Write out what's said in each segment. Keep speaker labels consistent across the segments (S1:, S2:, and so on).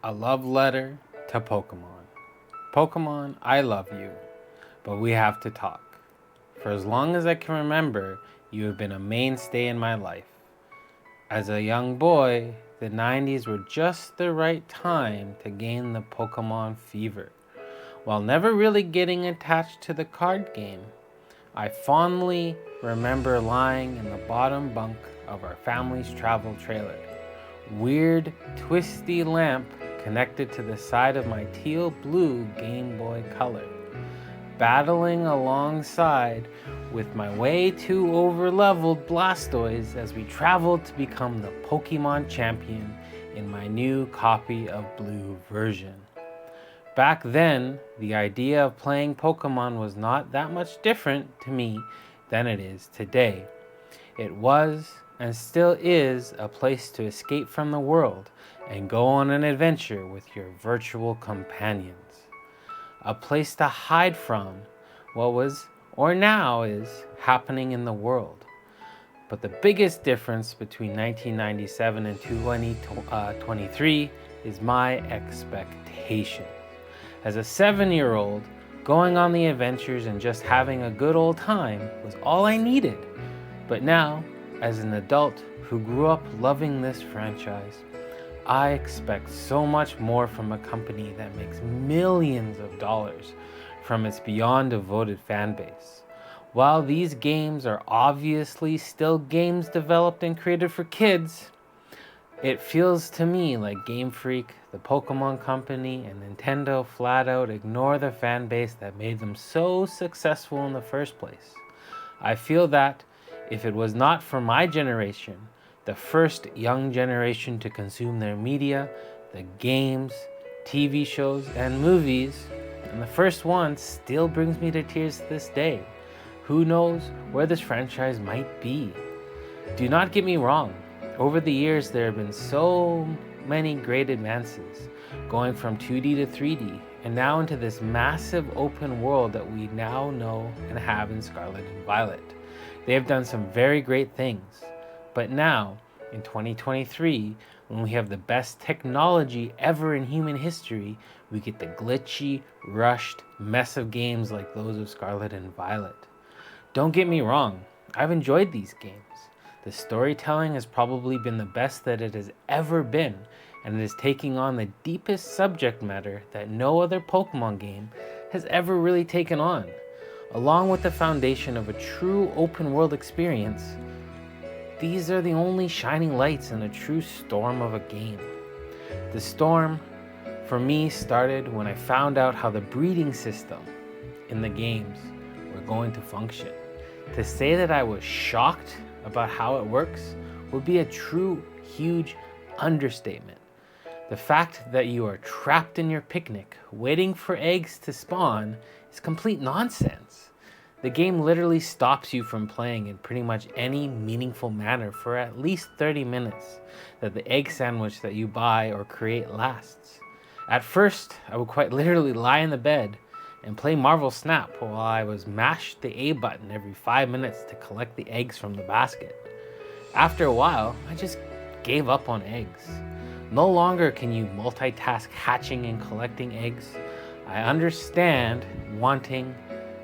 S1: A love letter to Pokemon. Pokemon, I love you, but we have to talk. For as long as I can remember, you have been a mainstay in my life. As a young boy, the 90s were just the right time to gain the Pokemon fever. While never really getting attached to the card game, I fondly remember lying in the bottom bunk of our family's travel trailer. Weird, twisty lamp connected to the side of my teal blue Game Boy Color. Battling alongside with my way too overleveled Blastoise as we traveled to become the Pokemon champion in my new copy of Blue version. Back then, the idea of playing Pokemon was not that much different to me than it is today. It was and still is a place to escape from the world and go on an adventure with your virtual companions. A place to hide from what was, or now is, happening in the world. But the biggest difference between 1997 and 2023 is my expectations. As a 7-year-old, going on the adventures and just having a good old time was all I needed. But now, as an adult who grew up loving this franchise, I expect so much more from a company that makes millions of dollars from its beyond devoted fan base. While these games are obviously still games developed and created for kids, it feels to me like Game Freak, the Pokemon Company, and Nintendo flat out ignore the fan base that made them so successful in the first place. I feel that if it was not for my generation, the first young generation to consume their media, the games, TV shows, and movies, and the first one still brings me to tears to this day. Who knows where this franchise might be? Do not get me wrong. Over the years, there have been so many great advances, going from 2D to 3D, and now into this massive open world that we now know and have in Scarlet and Violet. They have done some very great things, but now, in 2023, when we have the best technology ever in human history, we get the glitchy, rushed mess of games like those of Scarlet and Violet. Don't get me wrong, I've enjoyed these games. The storytelling has probably been the best that it has ever been, and it is taking on the deepest subject matter that no other Pokemon game has ever really taken on. Along with the foundation of a true open world experience, these are the only shining lights in a true storm of a game. The storm, for me, started when I found out how the breeding system in the games were going to function. To say that I was shocked about how it works would be a true, huge understatement. The fact that you are trapped in your picnic, waiting for eggs to spawn, is complete nonsense. The game literally stops you from playing in pretty much any meaningful manner for at least 30 minutes that the egg sandwich that you buy or create lasts. At first, I would quite literally lie in the bed and play Marvel Snap while I was mashed the A button every 5 minutes to collect the eggs from the basket. After a while, I just gave up on eggs. No longer can you multitask hatching and collecting eggs. I understand wanting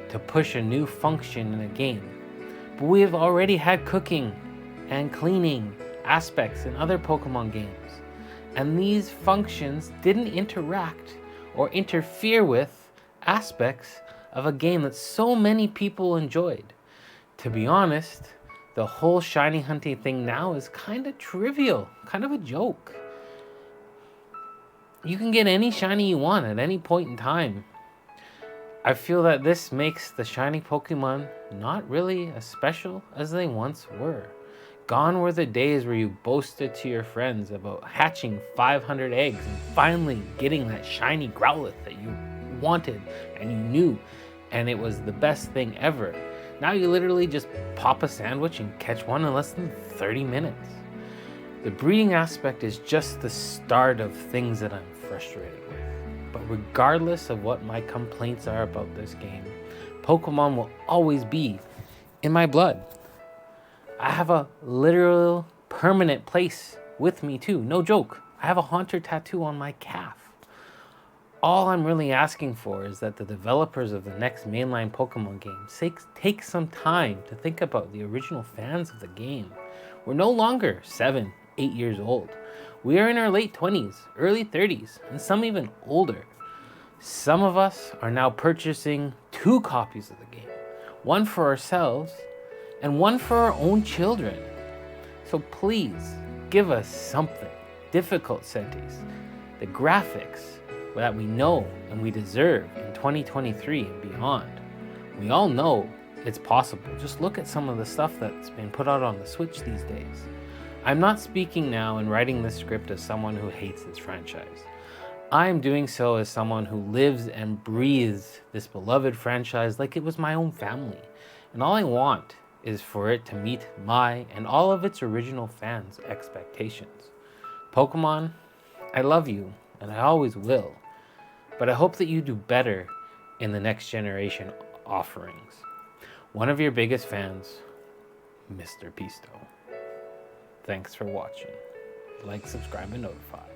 S1: to push a new function in a game, but we have already had cooking and cleaning aspects in other Pokemon games, and these functions didn't interact or interfere with aspects of a game that so many people enjoyed. To be honest, the whole shiny hunting thing now is kind of trivial, kind of a joke. You can get any shiny you want at any point in time. I feel that this makes the shiny Pokemon not really as special as they once were. Gone were the days where you boasted to your friends about hatching 500 eggs and finally getting that shiny Growlithe that you wanted and you knew, and it was the best thing ever. Now you literally just pop a sandwich and catch one in less than 30 minutes. The breeding aspect is just the start of things that I'm frustrated with. But regardless of what my complaints are about this game, Pokemon will always be in my blood. I have a literal permanent place with me too, no joke. I have a Haunter tattoo on my calf. All I'm really asking for is that the developers of the next mainline Pokemon game take some time to think about the original fans of the game. We're no longer 7, 8 years old. We are in our late 20s, early 30s, and some even older. Some of us are now purchasing 2 copies of the game, one for ourselves and one for our own children. So please give us something. Difficult Sentis, the graphics that we know and we deserve in 2023 and beyond. We all know it's possible. Just look at some of the stuff that's been put out on the Switch these days. I'm not speaking now and writing this script as someone who hates this franchise. I am doing so as someone who lives and breathes this beloved franchise like it was my own family. And all I want is for it to meet my and all of its original fans' expectations. Pokemon, I love you, and I always will. But I hope that you do better in the next generation offerings. One of your biggest fans, Mr. Pisto. Thanks for watching. Like, subscribe, and notify.